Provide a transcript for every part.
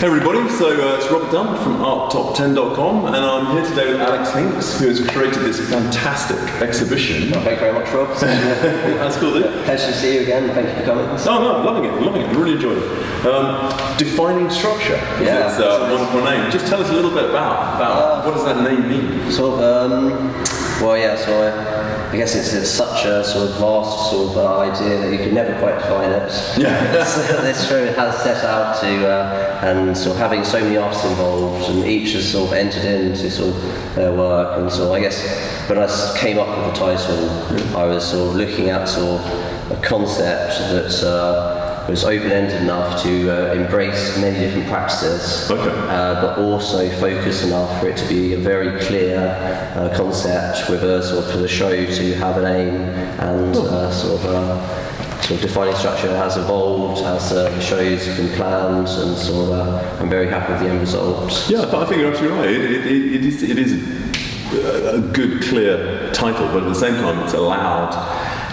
Hey everybody, so it's Robert Dunt from ArtTop10.com, and I'm here today with Alex Hinks, who has created this fantastic exhibition. Well, thank you very much, Rob. That's cool, dude. Pleasure to see you again. Thank you for coming. Oh no, loving it, really enjoyed it. Defining Structure. Yeah, it's a wonderful name. Just tell us a little bit about what does that name mean? Sort of, I guess it's such a sort of vast sort of idea that you can never quite define it. Yeah. This show has set out to, and sort of having so many artists involved, and each has sort of entered into sort of their work, and so I guess when I came up with the title, I was sort of looking at sort of a concept that was open-ended enough to embrace many different practices, but also focus enough for it to be a very clear concept with a sort of for the show to have an aim and sort of defining structure has evolved as the show's been planned, and sort of I'm very happy with the end result. Yeah, I think you're absolutely right. It is a good, clear title, but at the same time, it's allowed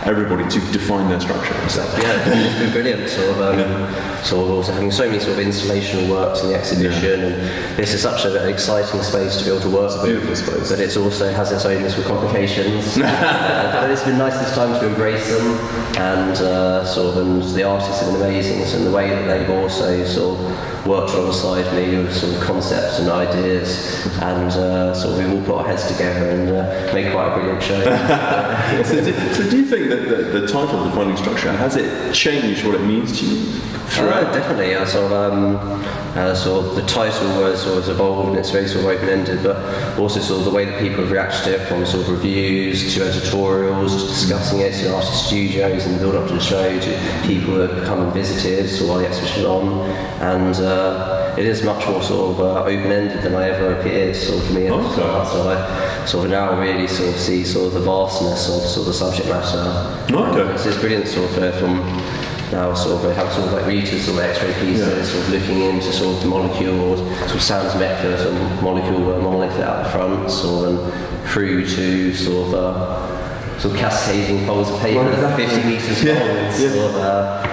everybody to define their structure. Yeah, it's been brilliant. Sort of also having so many sort of installational works in the exhibition, and this is such an exciting space to be able to work with. Beautiful space. But it also has its own little complications. But it's been nice this time to embrace them, and and the artists have been amazing, and the way that they've also sort of worked alongside me with sort of concepts and ideas, and we all put our heads together and make quite a brilliant show. So do you think that the title Defining Structure, has it changed what it means to you? Definitely. The title was evolved, and it's very sort of open-ended, but also sort of the way that people have reacted to it, from sort of reviews to editorials to discussing it in artist studios and the build-up to the show to people that have come and visited while the exhibition is on, and it is much more sort of open-ended than I ever appeared sort of for me at the start. So I sort of now really sort of see sort of the vastness of sort of the subject matter. It's brilliant sort of from now sort of have sort of like Rita's sort of X-ray pieces, sort of looking into sort of the molecule, sort of sounds mecca, sort of molecule monolith out the front, sort of and through to sort of cascading folds of paper, 50 metres long,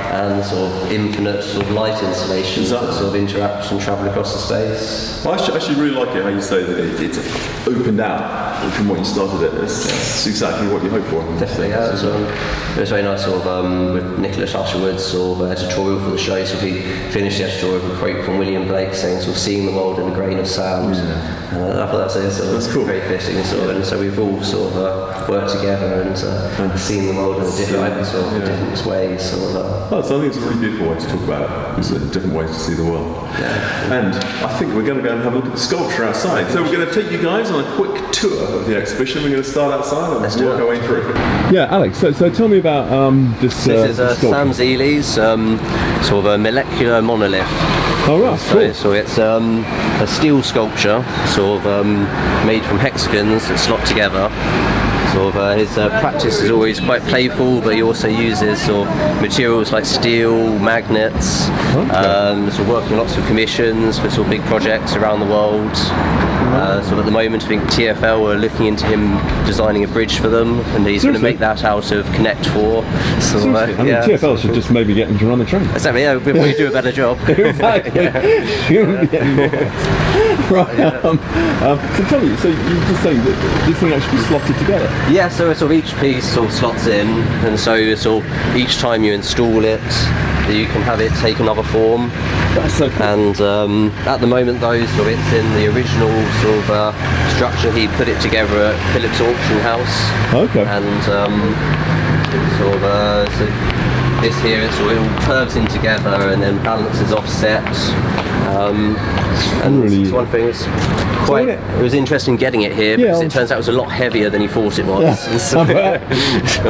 and sort of infinite sort of light installations that sort of interact and travel across the space. Well, I actually really like it how you say that it's opened out from what you started it. It's exactly what you hoped for. Definitely, yeah. It was very nice sort of with Nicholas Usherwood's sort of editorial for the show. So he finished the editorial with a quote from William Blake saying sort of seeing the world in a grain of sand. And I thought that's cool. Very fitting sort of, and so we've all sort of worked together and seen the world in a different ways. Sort of, I think it's a really beautiful way to talk about it. It's different ways to see the world. Yeah. And I think we're going to go and have a look at the sculpture outside. So we're going to take you guys on a quick tour of the exhibition. We're going to start outside and work our way through. Yeah, Alex, so tell me about this. This is Sam Zealey's sort of a molecular monolith. Oh right, cool. So it's a steel sculpture, sort of made from hexagons that slot together. His practice is always quite playful, but he also uses sort of materials like steel, magnets, working on lots of commissions for sort of big projects around the world. At the moment, I think TfL are looking into him designing a bridge for them, and he's going to make that out of Connect 4. TfL should just maybe get him to run the train. Exactly, yeah, we'll probably do a better job. Exactly. Right. So tell me, so you're just saying that this thing actually slotted together? Yeah, so sort of each piece sort of slots in, and so sort of each time you install it, you can have it take another form. That's so cool. And at the moment though, so it's in the original sort of structure. He put it together at Phillips Auction House. Okay. And so this here, it all curves in together and then balances offset. And really, it's one thing. It was interesting getting it here because it turns out it was a lot heavier than he thought it was.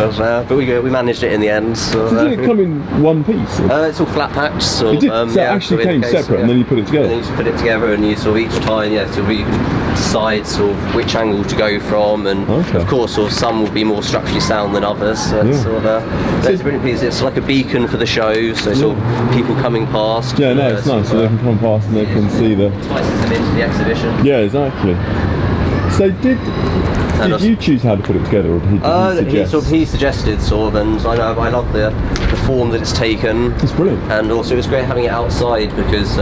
But we managed it in the end. So did it come in one piece? It's all flat packed. So it actually came separate, and then you put it together. And then you just put it together, and you sort of each time, so we decide sort of which angle to go from, and of course, sort of some will be more structurally sound than others. So it's sort of it's a brilliant piece. It's like a beacon for the show, so sort of people coming past. Yeah, no, it's nice. So they can come past and they can see the. Spices them into the exhibition. Yeah, exactly. So Did you choose how to put it together, or did he suggest? He suggested sort of, and I know I love the form that it's taken. It's brilliant. And also it was great having it outside because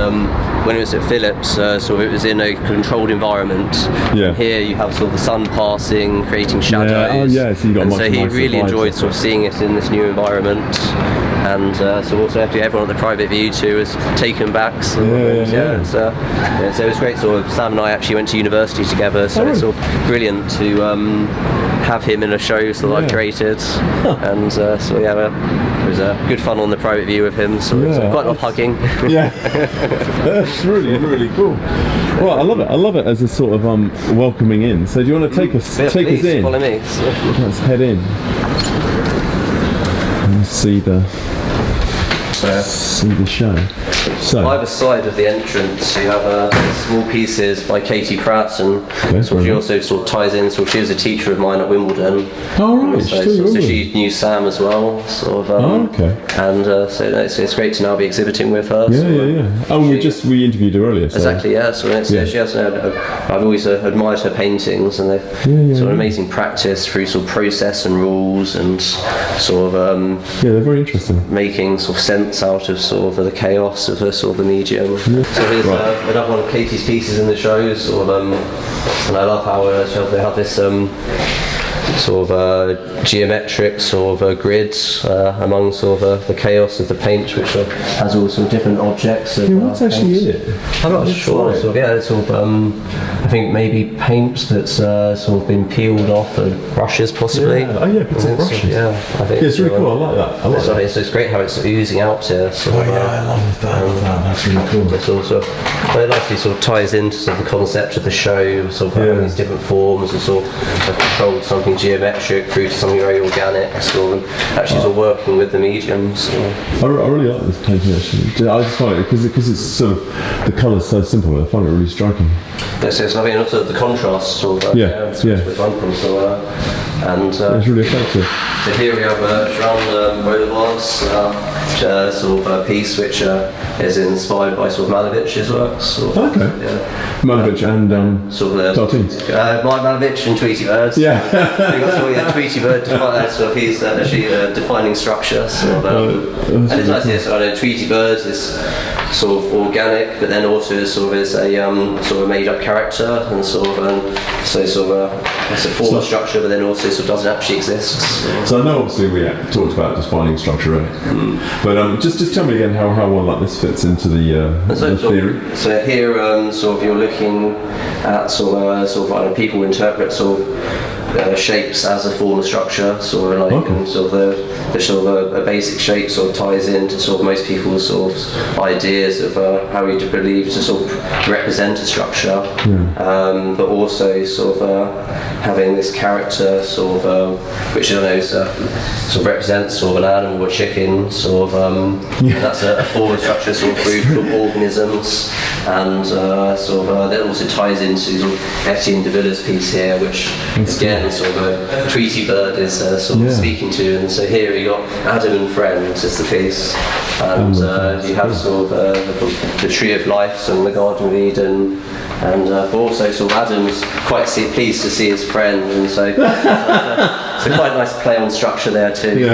when it was at Philips, sort of it was in a controlled environment. Yeah. Here you have sort of the sun passing, creating shadows. Yeah. Oh yeah, so you got. And much so he nicer really vibes. enjoyed sort of seeing it in this new environment. And so also everyone at the private view too was taken back. So, so it was great. Sort of Sam and I actually went to university together, so it's sort of brilliant to have him in a show that I've created. And it was good fun on the private view with him. So quite a lot of hugging. Yeah, that's really, really cool. Well, I love it as a sort of welcoming in. So do you want to take us in? Follow me. Let's head in. And see the show. So either side of the entrance you have small pieces by Katie Pratt, and she also sort of ties in. So she was a teacher of mine at Wimbledon. Oh right, so she knew Sam as well. Sort of. And so it's great to now be exhibiting with her. Yeah. Oh, we interviewed her earlier. So. Exactly. Yeah. So she has. I've always admired her paintings, and they've sort of amazing practice through sort of process and rules, and sort of they're very interesting. Making sort of sense out of sort of the chaos of sort of the medium. So here's another one of Katie's pieces in the show, sort of, and I love how they have this sort of geometric sort of grids among sort of the chaos of the paint, which has all sort of different objects. What's actually in it? I'm not sure. Sort of, it's sort of I think maybe paint that's sort of been peeled off and brushes possibly. Yeah. Oh yeah, brushes. I think it's really cool. I like that. So it's great how it's oozing out here. I love that. That's really cool. It's also it nicely sort of ties into sort of the concept of the show, sort of having these different forms, and sort of controlled something geometric through to something very organic, sort of actually sort of working with the mediums. I really like this painting actually. I just find it because it's sort of the colour's so simple. I find it really striking. Yes, I mean also the contrast sort of with Duncan, and it's really effective. So here we have Juan Bolivar's sort of piece, which is inspired by sort of Malevich's works. Malevich and sort of Dalton. Malevich and Tweety Bird. Yeah. Tweety Bird. So he's actually defining structure. And it's nice here. So I know Tweety Bird is sort of organic, but then also sort of is a sort of made up character, and sort of it's a formal structure, but then also sort of doesn't actually exist. So I know obviously we talked about defining structure, right? But just tell me again how one like this fits into the theory. So here sort of you're looking at sort of people interpret sort of shapes as a form of structure, sort of like and sort of the sort of a basic shape sort of ties into sort of most people's sort of ideas of how we believe to sort of represent a structure, but also sort of having this character sort of which I know sort of represents sort of an animal or chicken, sort of that's a form of structure sort of through sort of organisms, and sort of that also ties into sort of Etienne de Villiers' piece here, which again sort of a Tweety Bird is sort of speaking to. And so here you got Adam and Friends is the piece, and you have sort of the Tree of Life and the Garden of Eden, and but also sort of Adam's quite pleased to see his friend, and so it's a quite nice play on structure there too.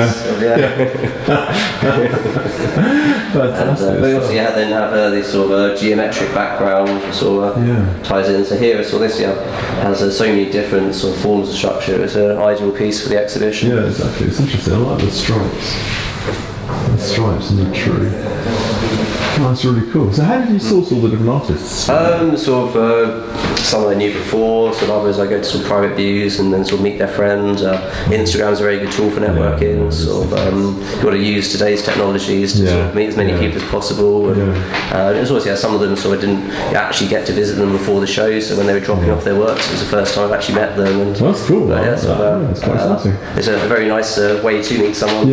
But we also then have this sort of geometric background, which sort of ties in. So here, so this has so many different sort of forms of structure. It's an ideal piece for the exhibition. Yeah, exactly. It's interesting. I like the stripes. The stripes in the tree. Oh, that's really cool. So how did you source all the different artists? Sort of some I knew before, some others I go to some private views and then sort of meet their friends. Instagram's a very good tool for networking. You've got to use today's technologies to sort of meet as many people as possible. And it was always some of them sort of didn't actually get to visit them before the show, so when they were dropping off their works, it was the first time I've actually met them. And that's cool. That's quite exciting. It's a very nice way to meet someone.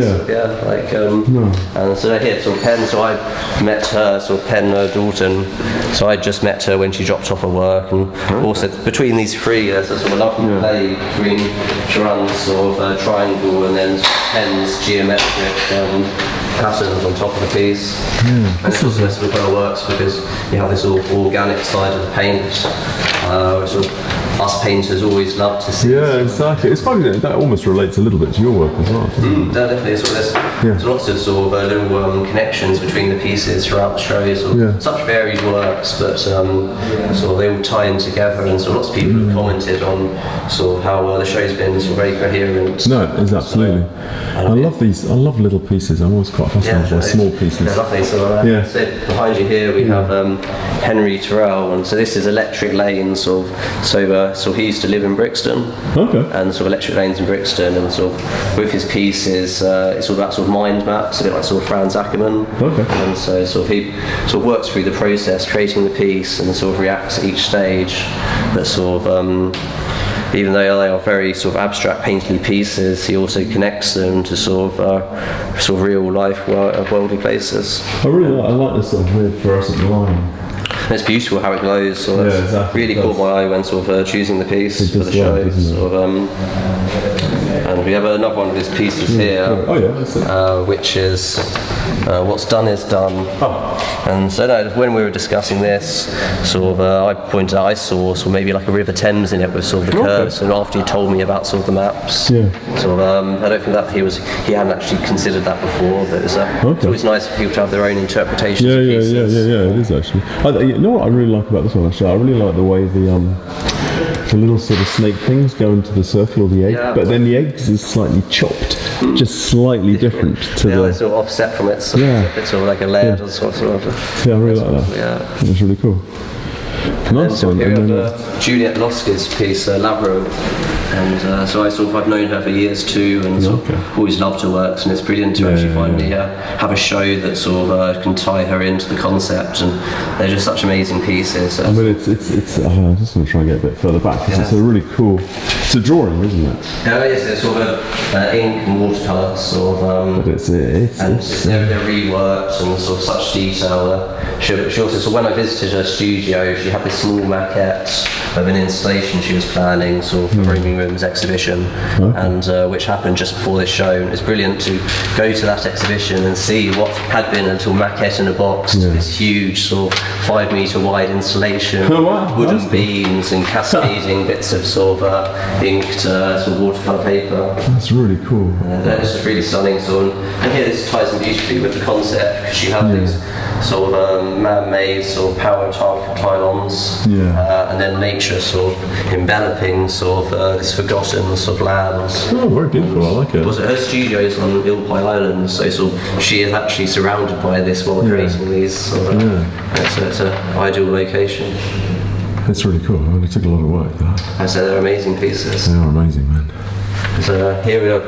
And so here, sort of Penn. So I met her, sort of Penn Dalton. So I just met her when she dropped off her work, and also between these three, there's a sort of lovely play between Juan's sort of triangle and then Penn's geometric patterns on top of the piece. And it's also nice with her works because you have this sort of organic side of the paint, which sort of us painters always love to see. Yeah, exactly. It's funny that almost relates a little bit to your work as well. Definitely. So there's lots of sort of little connections between the pieces throughout the show. Such varied works, but sort of they all tie in together. And so lots of people have commented on sort of how the show's been sort of very coherent. No, it's absolutely. I love these. I love little pieces. I'm always quite fascinated by small pieces. They're lovely. So behind you here we have Henry Tyrrel, and so this is Electric Lanes. So he used to live in Brixton, and sort of Electric Lanes in Brixton, and sort of with his pieces, it's all about sort of mind maps, a bit like sort of Franz Ackermann. And so sort of he sort of works through the process, creating the piece, and sort of reacts at each stage. But sort of even though they are very sort of abstract painterly pieces, he also connects them to sort of real life worldly places. I like this sort of weird fluorescent line. And it's beautiful how it glows. So exactly. Really caught my eye when sort of choosing the piece for the show. And we have another one of his pieces here, which is What's Done is Done. And so when we were discussing this, sort of I pointed out I saw sort of maybe like a River Thames in it with sort of the curves. And after you told me about sort of the maps, sort of I don't think that he hadn't actually considered that before. But it's always nice for people to have their own interpretations of pieces. Yeah, it is actually. You know what I really like about this one actually? I really like the way the little sort of snake things go into the circle or the egg, but then the eggs is slightly chopped, just slightly different to the... they sort of offset from it, so it's sort of like a layered sort of... Yeah, I really like that. Yeah. That's really cool. Nice one. Here we have Juliette Losq's piece, Labyrinth. And so I've known her for years too, and always loved her works, and it's brilliant to actually finally have a show that sort of can tie her into the concept, and they're just such amazing pieces. I mean, it's I'm just going to try and get a bit further back, because it's a really cool, it's a drawing, isn't it? Yeah, it's sort of ink and watercolour, sort of, but they're reworked and sort of such detail. She also, so when I visited her studio, she had this small maquette of an installation she was planning, sort of for Roaming Rooms exhibition, and which happened just before this show. And it's brilliant to go to that exhibition and see what had been a little maquette in a box to this huge sort of 5 metre wide installation, wooden beams and cascading bits of sort of inked sort of watercolour paper. That's really cool. It's just really stunning. And here this ties in beautifully with the concept, because you have these sort of man-made sort of power pylons, and then nature sort of enveloping sort of this forgotten sort of lands. Oh, very beautiful. I like it. Her studio is on Ilpie Island, so sort of she is actually surrounded by this while creating these. Sort of, it's an ideal location. It's really cool. I mean, it took a lot of work. I say they're amazing pieces. They are amazing, man. So here we are.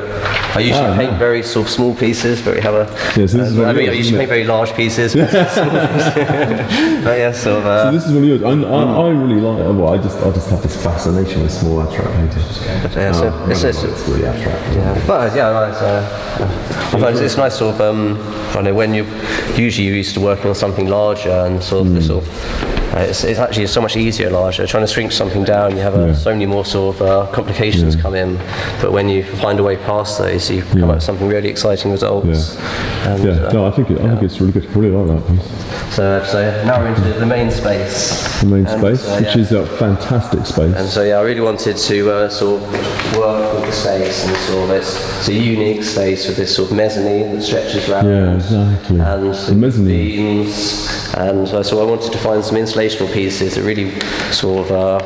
I usually paint very sort of small pieces, but we have I usually paint very large pieces. But small pieces. But yeah, so this is one of yours. I really like it. Well, I just have this fascination with small abstract painting. It's really abstract. Yeah, but I find it's nice sort of. I know when you're used to working on something larger, and sort of this sort of. It's actually so much easier larger. Trying to shrink something down, you have so many more sort of complications come in. But when you find a way past those, you come up with something really exciting results. No, I think it's really good. I really like that piece. So now we're into the main space. The main space, which is a fantastic space. And so I really wanted to sort of work with the space, and sort of it's a unique space with this sort of mezzanine that stretches around. Yeah, exactly. And the mezzanine. Beams. And so I wanted to find some installational pieces that really sort of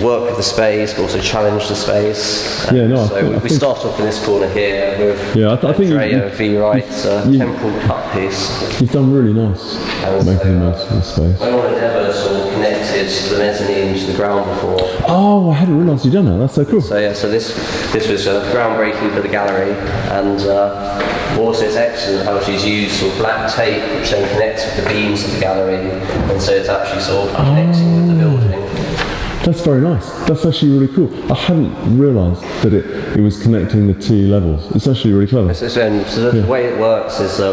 work with the space, but also challenge the space. We start off in this corner here with Andrea V. Wright's temporal cut piece. You've done really nice making the most of the space. No one had ever sort of connected the mezzanine to the ground before. Oh, I hadn't realised you'd done that. That's so cool. So this was groundbreaking for the gallery, and also it's excellent how she's used sort of black tape, which then connects with the beams of the gallery, and so it's actually sort of connecting with the building. That's very nice. That's actually really cool. I hadn't realised that it was connecting the two levels. It's actually really clever. So the way it works is, so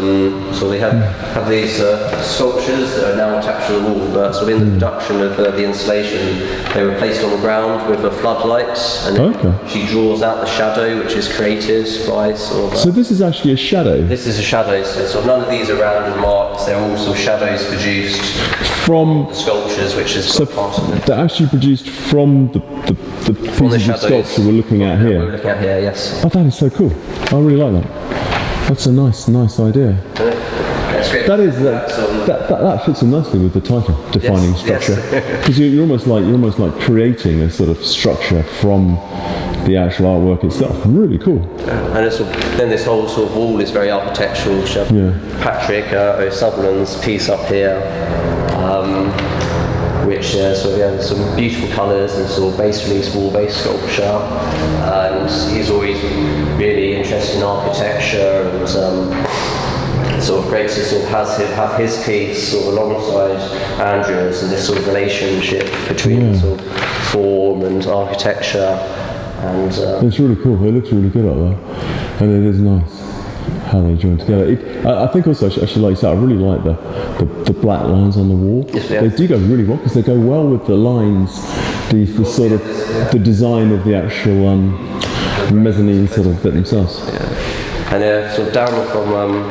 we have these sculptures that are now attached to the wall, but sort of in the production of the installation, they were placed on the ground with a floodlight, and she draws out the shadow, which is created by sort of... So this is actually a shadow? This is a shadow, so sort of none of these are rounded marks, they're all sort of shadows produced from the sculptures, which is part of it. They're actually produced from the pieces of sculpture we're looking at here. We're looking at here, yes. Oh, that is so cool. I really like that. That's a nice idea. That fits in nicely with the title, defining structure, because you're almost like creating a sort of structure from the actual artwork itself. Really cool. And then this whole sort of wall is very architectural. Patrick O'Sullivan's piece up here, which some beautiful colours and sort of base release wall-based sculpture, and he's always really interested in architecture, and sort of great to sort of have his piece sort of alongside Andrea's, and this sort of relationship between sort of form and architecture, and it's really cool. It looks really good up there, and it is nice how they join together. I think also, actually, like you said, I really like the black lines on the wall. They do go really well, because they go well with the lines, the sort of the design of the actual mezzanine sort of bit themselves. And sort of down from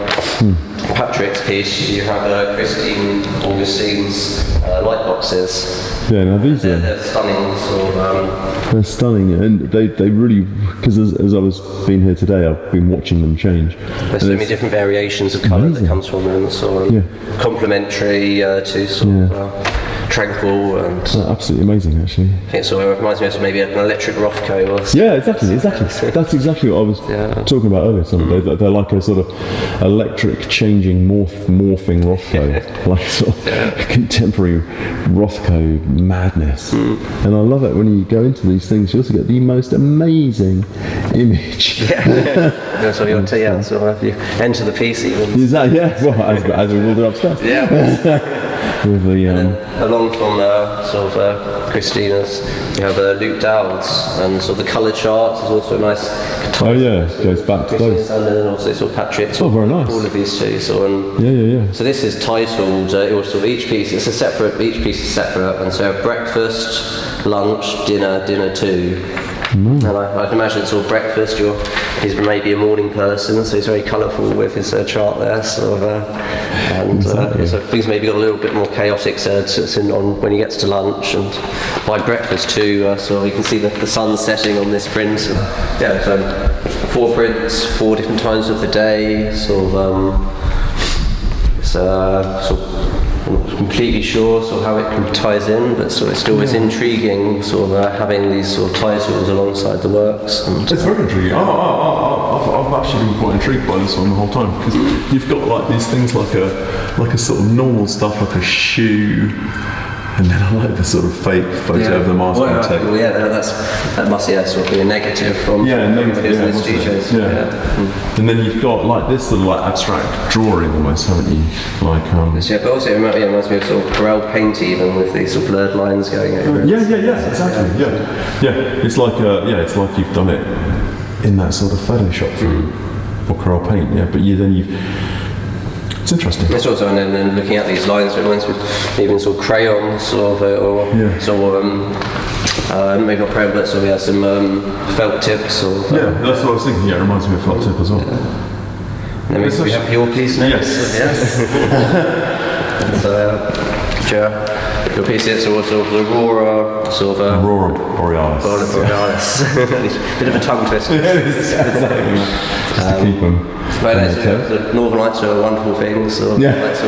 Patrick's piece, you have Christine Augustene's light boxes. Yeah, now these they're stunning. They're stunning, and they really, because as I was being here today, I've been watching them change. There's so many different variations of colour that comes from them, sort of complementary to sort of tranquil, and absolutely amazing, actually. I think it reminds me of maybe an electric Rothko or something. Yeah, exactly. That's exactly what I was talking about earlier. They're like a sort of electric changing morphing Rothko, like sort of contemporary Rothko madness. And I love it when you go into these things. You also get the most amazing image. So you enter the piece even. Is that well, as we will do upstairs. With the along from Christina's, you have Luke Dowd's, and sort of the colour charts is also a nice. Goes back to those. And then also sort of Patrick's. Very nice. All of these two. So So this is titled. Each piece. Each piece is separate, and so breakfast, lunch, dinner two. And I can imagine sort of breakfast, he's maybe a morning person, so he's very colourful with his chart there. So things maybe got a little bit more chaotic when he gets to lunch, and by breakfast too. So you can see the sun setting on this print. So 4 prints, 4 different times of the day. I'm not completely sure how it ties in, but it's still intriguing having these sort of titles alongside the works. It's very intriguing. I've actually been quite intrigued by this one the whole time, because you've got like these things like a sort of normal stuff, like a shoe, and then I like the sort of fake photo of the mask on tape. That must sort of be a negative from negative studios. And then you've got like this sort of like abstract drawing almost, haven't you? Like but also it reminds me of sort of Tyrrel paint, even with these sort of blurred lines going over it. Exactly. It's like you've done it in that sort of Photoshop or Tyrrel paint. But it's interesting. It's also, and then looking at these lines, it reminds me of even sort of crayons, maybe not crayon, but some felt tips. That's what I was thinking. It reminds me of felt tip as well. And then we have your piece next. Yes. Your piece is sort of the Aurora Borealis. Bit of a tongue twister. Just to keep them. The Northern Lights are a wonderful thing,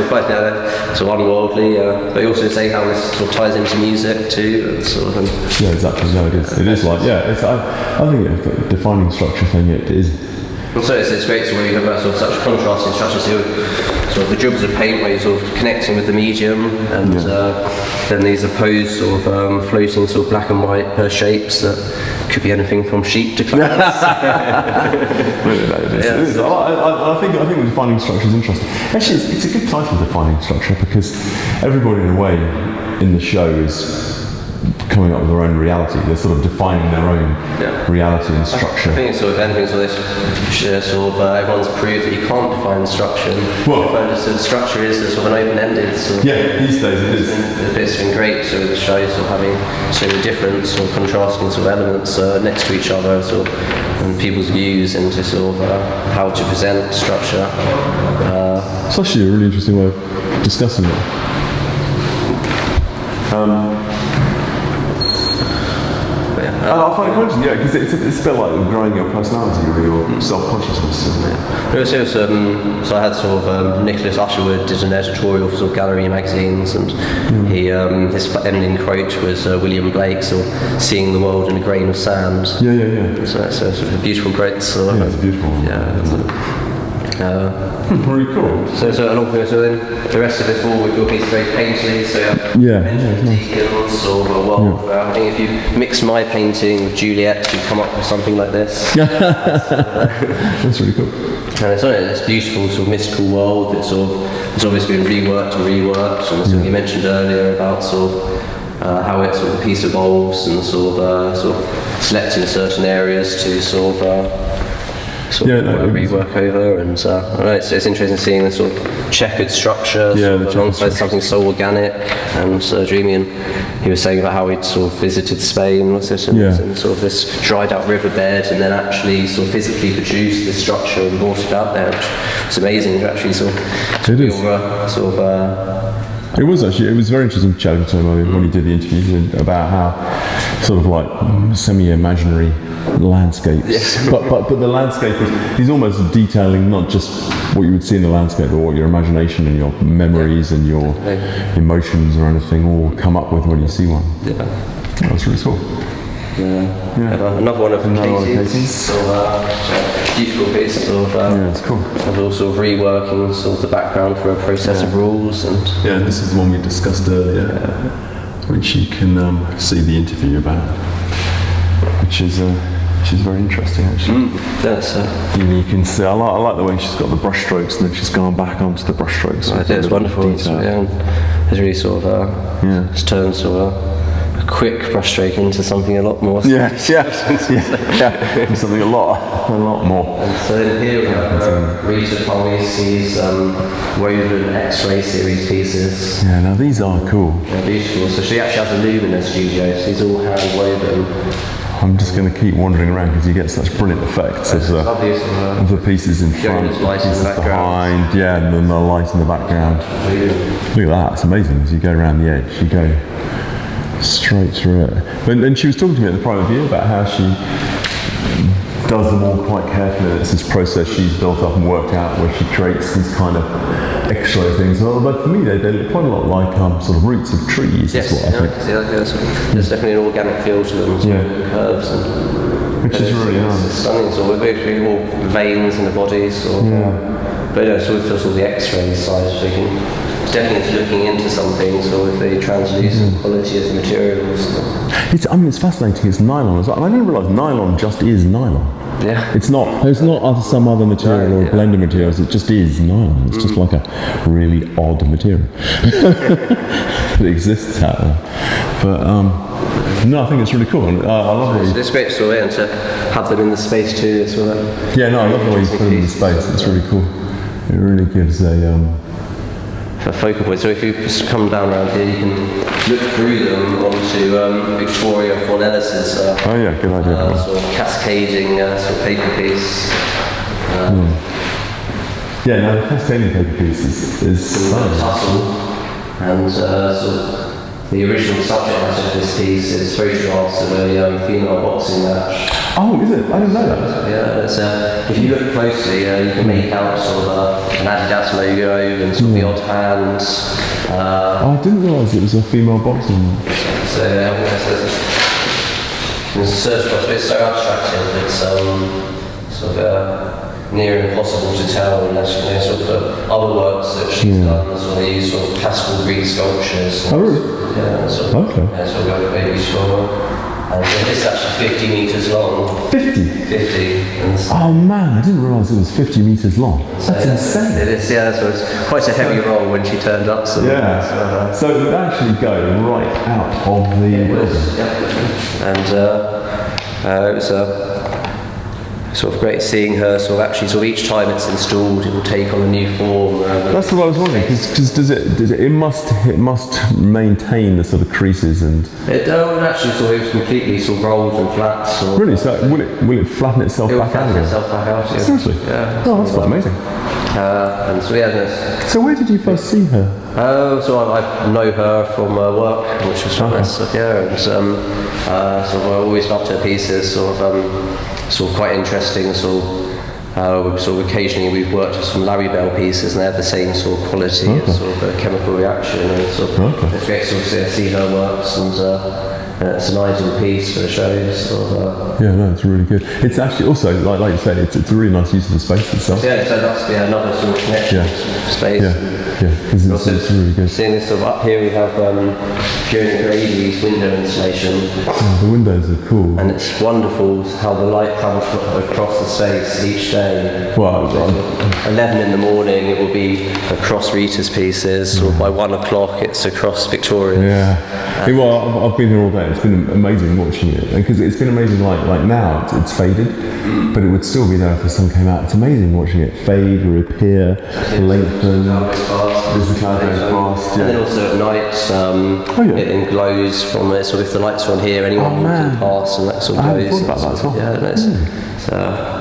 quite unworldly, but you also say how this sort of ties into music too. Exactly. No, it is. It is like I think a defining structure thing. It is. And so it's great when you have that such contrasting structures. Sort of the dribbles of paint where you're sort of connecting with the medium, and then these opposed floating black and white shapes that could be anything from sheep to clouds. I think the defining structure is interesting. Actually, it's a good title, defining structure, because everybody in a way in the show is coming up with their own reality. They're sort of defining their own reality and structure. I think it's sort of anything sort of this, sort of everyone's proved that you can't define structure. Well, the structure is sort of an open-ended sort of. Yeah, these days it is. It's been great sort of the show sort of having so many different sort of contrasting sort of elements next to each other, sort of, and people's views into sort of how to present structure. It's actually a really interesting way of discussing it. I find it quite interesting, because it's a bit like growing your personality or your self-consciousness, isn't it? So I had sort of Nicholas Usherwood did an editorial for sort of Gallery magazines, and he his ending quote was William Blake, sort of seeing the world in a grain of sand. Yeah. So that's a sort of beautiful quote. So, it's a beautiful one. Very cool. So then the rest of this wall with your piece very painterly. So Deakin, sort of I think if you mix my painting with Juliette, you'd come up with something like this. That's really cool. And it's this beautiful sort of mystical world that sort of it's always been reworked, and so you mentioned earlier about sort of how it sort of the piece evolves and sort of selecting certain areas to sort of. Rework over, and it's interesting seeing the sort of checkered structure alongside something so organic and dreamy. And he was saying about how he'd sort of visited Spain, and sort of this dried out riverbed, and then actually sort of physically produced this structure and brought it out there. It's amazing to actually sort of. It is. It was very interesting chatting to him when he did the interview about how sort of like semi-imaginary landscapes, but the landscape he's almost detailing not just what you would see in the landscape, but what your imagination and your memories and your emotions or anything all come up with when you see one. That's really cool. Another one of Katie's beautiful piece it's cool. Of all sort of reworking sort of the background for a process of rules, and this is the one we discussed earlier, which you can see the interview about, which is very interesting actually. You can see I like the way she's got the brush strokes and then she's gone back onto the brush strokes. I think it's wonderful. It's really sort of it's turned sort of a quick brushstroke into something a lot more. Something a lot more. And so then here we have Rita Parniczky's woven X-ray series pieces. Yeah, now these are cool. They're beautiful. So she actually has a loom in her studio. So these are all hand woven. I'm just going to keep wandering around because you get such brilliant effects of the pieces in front, pieces behind, and then the light in the background. Look at that, it's amazing. As you go around the edge, you go straight through it. And she was talking to me at the private view about how she does them all quite carefully. It's this process she's built up and worked out where she creates these kind of X-ray things. But for me, they look quite a lot like sort of roots of trees. Yes, is what I think. There's definitely an organic feel to them. Curves and which is really nice. It's stunning. So we're all veins in the body, but so it feels all the X-ray side. So you can definitely looking into some things, or with the translucent quality of the materials. It's fascinating. It's nylon as well. I didn't realise nylon just is nylon. Yeah. It's not. There's not some other material or a blend of materials. It just is nylon. It's just like a really odd material that exists out there. But no, I think it's really cool. I love it. It's great to have them in the space too. As well. I love the way you put them in the space. It's really cool. It really gives a focal point. So if you just come down around here, you can look through them onto Victoria Fornieles' good idea. Sort of cascading sort of paper piece. Now the cascading paper piece is tussle, and sort of the original subject matter of this piece is photographs of a female boxing match. Oh, is it? I didn't know that. Yeah, if you look closely, you can make out sort of an Adidas logo and sort of the odd hands. I didn't realise it was a female boxing match. So there's a search box, but it's so abstractive, it's sort of near impossible to tell unless sort of other works that she's done, sort of use sort of classical Greek sculptures. Oh, really? Yeah, sort of, sort of maybe sort of And this is actually 50 metres long. 50? 50. Oh man, I didn't realise it was 50 metres long. That's insane. It is, yeah, so it's quite a heavy roll when she turned up. So so it would actually go right out of the building. Yeah. And it was sort of great seeing her sort of each time it's installed it will take on a new form. That's what I was wondering, because it must maintain the sort of creases and... It actually sort of completely sort of rolls and flats. Really? So will it flatten itself back out again? Itself back out, yeah. Seriously? Yeah. Oh, that's quite amazing. And so yeah. So where did you first see her? So I know her from work, which was nice. Yeah, and so I always loved her pieces. Sort of quite interesting. Sort of occasionally we've worked with some Larry Bell pieces, and they have the same sort of quality of sort of a chemical reaction. And it's great to see her works, and it's an ideal piece for the shows. Yeah, no, it's really good. It's actually also, like you said, it's a really nice use of the space itself. Yeah, so that's another sort of connection space. It's really good. Seeing this sort of up here, we have Fiona Grady's window installation. Oh, the windows are cool. And it's wonderful how the light comes across the space each day. Well, 11 in the morning, it will be across Rita's pieces, or by 1 o'clock, it's across Victoria's. Yeah. Well, I've been here all day. It's been amazing watching it, because it's been amazing. Like now, it's faded, but it would still be there if the sun came out. It's amazing watching it fade, reappear, lengthen. There's the cloud goes past. And then also at night, it glows from it. So if the lights are on here, anyone walking past, and that sort of glows. I thought about that as well. Yeah,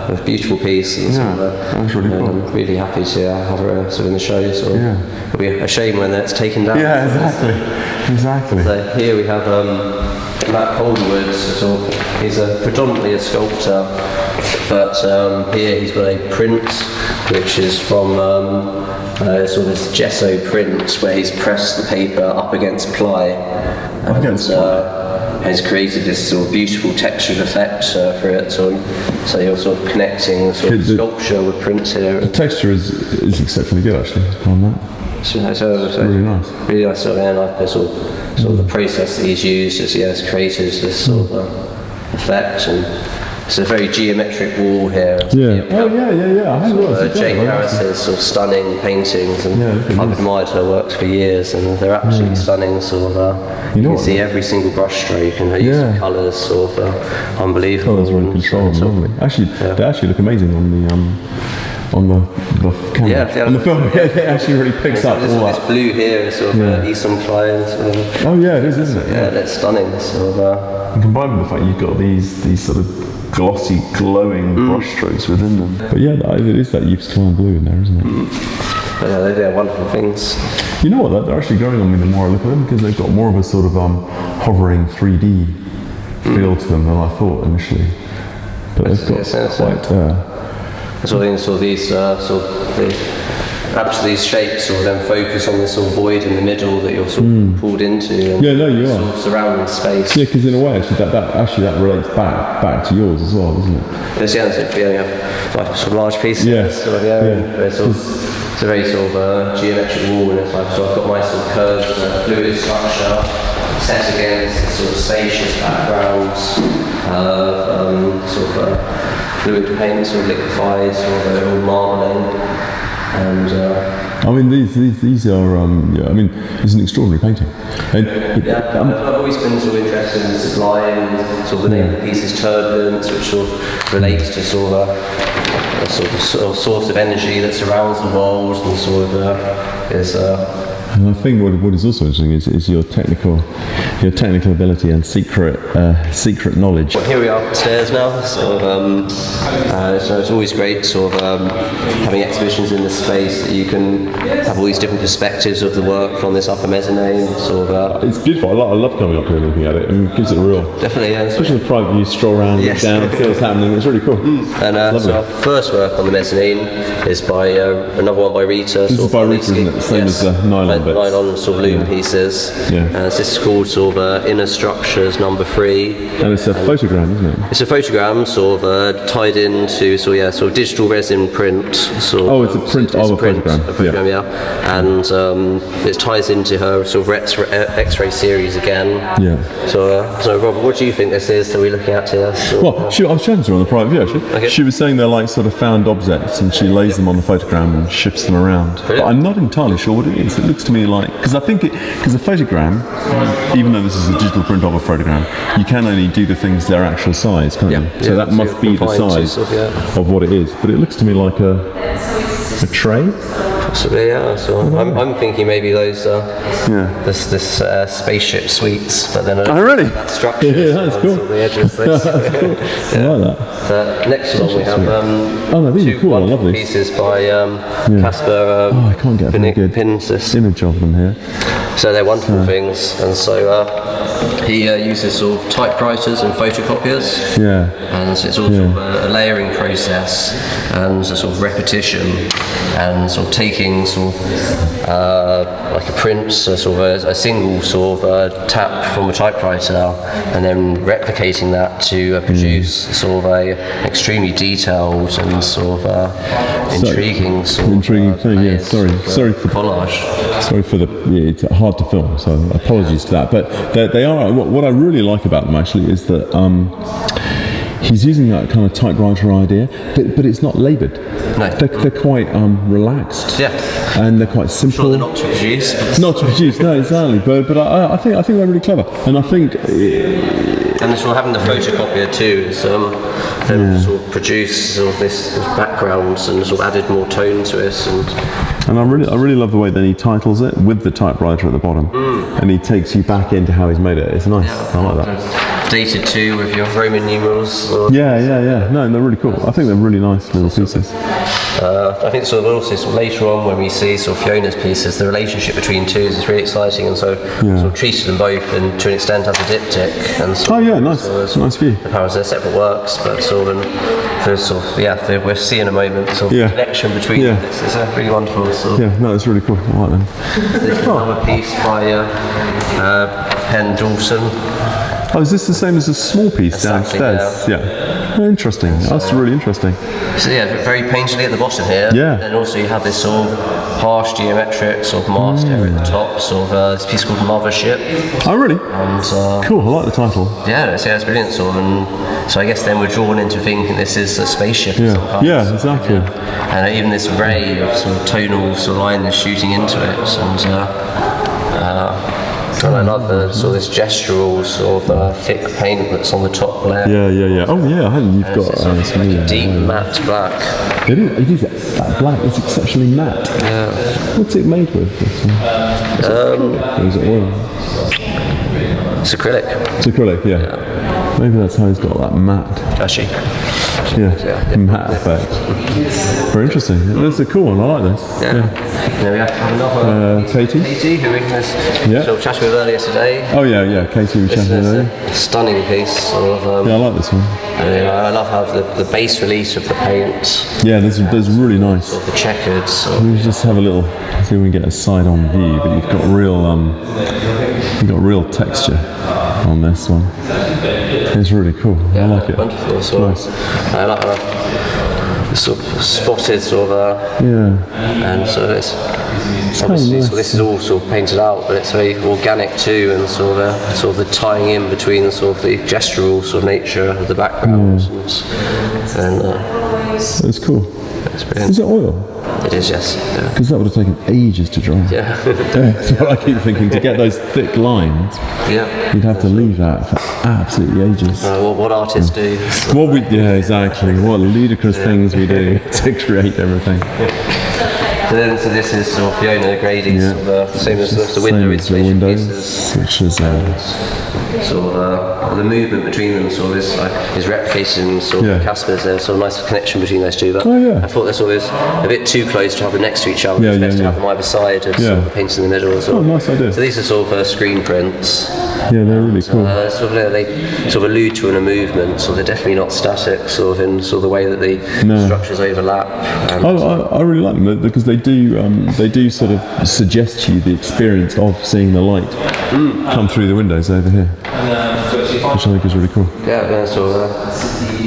it's a beautiful piece. And that's really cool. I'm really happy to have her sort of in the show. So it'll be a shame when it's taken down. Yeah, exactly. So here we have Matt Calderwood. He's predominantly a sculptor, but here he's got a print which is from sort of this gesso print where he's pressed the paper up against ply. Has created this sort of beautiful textured effect for it. So you're sort of connecting sort of sculpture with prints here. The texture is exceptionally good actually on that. So really nice. Really nice. And I like the sort of the process that he's used has created this sort of effect, and it's a very geometric wall here. Yeah. Jane Harris's sort of stunning paintings, and I've admired her works for years, and they're absolutely stunning. You can see every single brush stroke, and her use of colours, sort of unbelievable. Colours are in control, lovely. Actually, they actually look amazing on the camera. Yeah, on the film. It actually really picks up all that. This blue here is sort of Eastern Flying. Oh yeah, it is, isn't it? Yeah, that's stunning. And combined with the fact you've got these sort of glossy, glowing brush strokes within them. But yeah, it is that Yves Klein blue in there, isn't it? But yeah, they're wonderful things. You know what? They're actually growing on me the more I look at them, because they've got more of a sort of hovering 3D feel to them than I thought initially. But they've got quite. These shapes sort of then focus on this sort of void in the middle that you're sort of pulled into. And you sort are. Of surrounding space. Yeah, because in a way, actually, that relates back to yours as well, doesn't it? It's like some large pieces. Yes. It's a very sort of geometric wall, and it's like I've got my sort of curved fluid structure set against sort of spacious backgrounds, fluid paint, sort of liquefied, sort of all marbling. And I mean, these are. I mean, it's an extraordinary painting. And I've always been sort of interested in the sublime. Sort of the name of the piece is turbulence, which sort of relates to sort of a source of energy that surrounds the world, and sort of is. And I think what is also interesting is your technical ability and secret knowledge. Well, here we are upstairs now. So it's always great sort of having exhibitions in this space that you can have all these different perspectives of the work from this upper mezzanine. It's beautiful. I love coming up here and looking at it, and it gives it a real. Definitely, yeah. Especially the private view, stroll around, look down, see what's happening. It's really cool. And so our first work on the mezzanine is by another one by Rita. This is by Rita, isn't it? The same as the Nylon. bits. nylon sort of loom pieces. Yeah. This is called sort of Inner Structures number 3. And it's a photogram, isn't it? It's a photogram sort of tied into sort of digital resin print. Sort Oh, it's a print of a photograph. A photograph, yeah. And it ties into her sort of X-ray series again. Yeah. So Robert, what do you think this is that we're looking at here? Well, I was chatting to her on the private view actually. Okay. She was saying they're like sort of found objects, and she lays them on the photogram and shifts them around. Brilliant. But I'm not entirely sure what it is. It looks to me like, because a photogram, even though this is a digital print of a photogram, you can only do the things their actual size, can't you? So that must be the size of what it is. But it looks to me like a tray. Possibly, yeah. So I'm thinking maybe those this spaceship suites, but then really? That structure. Yeah, that's cool. The edges. That's cool. I like that. Next one we have these are two cool. I love wonderful these. pieces by Kasper. I can't get a very good Pincis. image of them here. So they're wonderful things, and so he uses sort of typewriters and photocopiers. Yeah. And so it's all sort of a layering process and a sort of repetition, and sort of taking sort of like a print, sort of a single sort of tap from a typewriter, and then replicating that to produce sort of a extremely detailed and sort of intriguing thing. Yeah. Sorry for collage. Sorry for it's hard to film, so apologies to that. But they are. What I really like about them actually is that he's using that kind of typewriter idea, but it's not laboured. No. They're quite relaxed. Yeah. And they're quite simple. Sure, they're not to produce. Not to produce, no, exactly. But I think they're really clever, and I think. And sort of having the photocopier too, is sort of produced sort of this background and sort of added more tone to it. And I really love the way that he titles it with the typewriter at the bottom, and he takes you back into how he's made it. It's nice. I like that. Dated too with your Roman numerals. Yeah. No, they're really cool. I think they're really nice little pieces. I think sort of also later on when we see sort of Fiona's pieces, the relationship between two is really exciting, and so sort of treated them both and to an extent as a diptych. And nice. Nice view. The powers they're separate works, but sort of we're seeing a moment sort of connection between them. It's really wonderful. No, it's really cool. I like them. This is another piece by Dalton. Oh, is this the same as a small piece downstairs? Yeah. Interesting. That's really interesting. So very painterly at the bottom here. Yeah. And also you have this sort of harsh geometric sort of masked area at the top, sort of this piece called Mothership. Oh, really? And cool. I like the title. Yeah, it's brilliant. Sort of, and so I guess then we're drawn into thinking this is a spaceship. Yeah. Of some kind. Yeah, exactly. And even this ray of sort of tonal sort of line is shooting into it, and I love the sort of this gestural sort of thick paint that's on the top layer. Yeah. Oh yeah, you've got it's like a deep matte black. It is that black. It's exceptionally matte. Yeah. What's it made with? This one? Or is it oil? It's acrylic. It's acrylic, yeah. Maybe that's how he's got that matte. Actually. Yeah, matte effect. Very interesting. That's a cool one. I like this. Yeah. Then we have another Katie, who we sort of chatted with earlier today. Oh yeah. Katie, we chatted with earlier. Stunning piece. Sort of, I like this one. I love how the base release of the paint. Yeah, there's really nice. Sort of the checkered. We just have a little. See if we can get a side-on view, but you've got real texture on this one. It's really cool. I like it. Wonderful. So nice. I like sort of spotted sort of and so it's obviously nice. So this is all sort of painted out, but it's very organic too, and sort of the tying in between sort of the gestural sort of nature of the background and it's cool. It's brilliant. Is it oil? It is, yes. Because that would have taken ages to dry. Yeah. That's what I keep thinking. To get those thick lines, you'd have to leave that for absolutely ages. What artists do. Exactly. What ludicrous things we do to create everything. So this is sort of Fiona, Grady, sort of, same as the window installation pieces. Which is sort of the movement between them sort of is replicated in sort of Kasper's. There's sort of nice connection between those two. But I thought this sort of is a bit too close to have them next to each other. It's best to have them either side of sort of the paints in the middle as well. Oh, nice idea. So these are sort of screen prints. Yeah, they're really cool. They sort of allude to a movement, so they're definitely not static, sort of in sort of the way that the structures overlap. I really like them because they do sort of suggest to you the experience of seeing the light come through the windows over here, which I think is really cool. Yeah,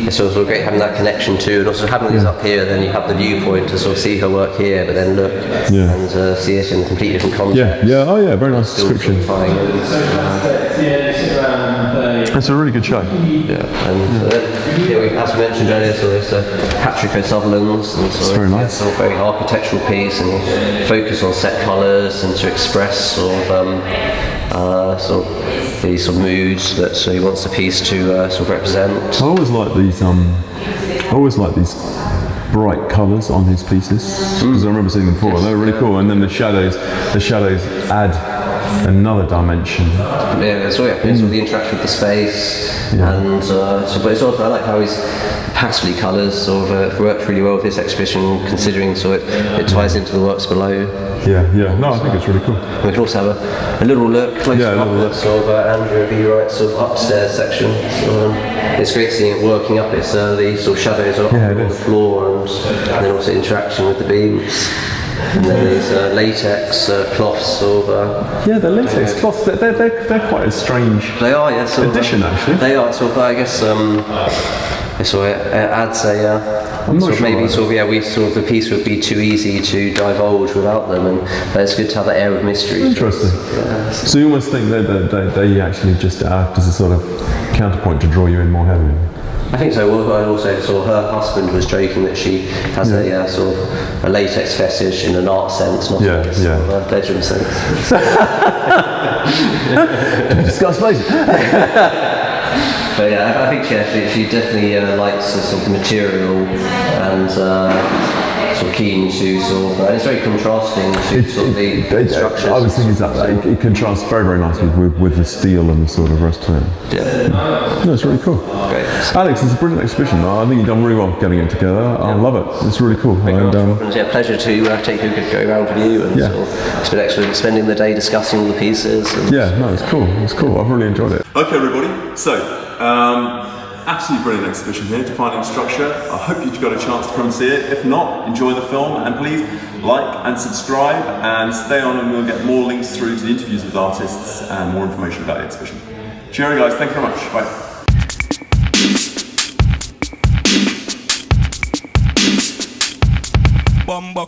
it's also great having that connection too, and also having these up here. Then you have the viewpoint to sort of see her work here, but then look and see it in a completely different context. Oh yeah, very nice description. It's a really good show. As we mentioned earlier, so it's Patrick O'Sutherland's, and so it's very nice. It's a very architectural piece, and focus on set colours and to express sort of the sort of moods that he wants the piece to sort of represent. I always like these bright colours on his pieces, because I remember seeing them before. They were really cool, and then the shadows add another dimension. It's sort of the interaction with the space, and but it's also, I like how he's pastel colours sort of worked really well with this exhibition, considering so it ties into the works below. No, I think it's really cool. We can also have a little look close up sort of Andrea V. Wright's sort of upstairs section. It's great seeing it working up. It's the sort of shadows on the floor, and then also interaction with the beams. And then these latex cloths of... the latex cloths, they're quite a strange addition, actually. They are, sort of, I guess, it adds a... I'm not sure. The piece would be too easy to divulge without them, but it's good to have that air of mystery. Interesting. So you almost think they actually just act as a sort of counterpoint to draw you in more heavily? I think so. Well, I also saw her husband was joking that she has a sort of a latex fetish in an art sense, not a sort of a bedroom sense. Discuss later. But I think she definitely likes the sort of material and sort of keen to sort of. And it's very contrasting to sort of the structures. I was thinking that it contrasts very, very nicely with the steel and the sort of rest of it. No, it's really cool. Great. Alex, it's a brilliant exhibition. I think you've done really well getting it together. I love it. It's really cool. Pleasure to take a good go around with you. And it's been excellent spending the day discussing all the pieces. It's cool. It's cool. I've really enjoyed it. Okay, everybody. So. Absolutely brilliant exhibition here, Defining Structure. I hope you got a chance to come and see it. If not, enjoy the film, and please like and subscribe and stay on, and we'll get more links through to the interviews with artists and more information about the exhibition. Cheerio guys, thank you very much. Bye. Bomba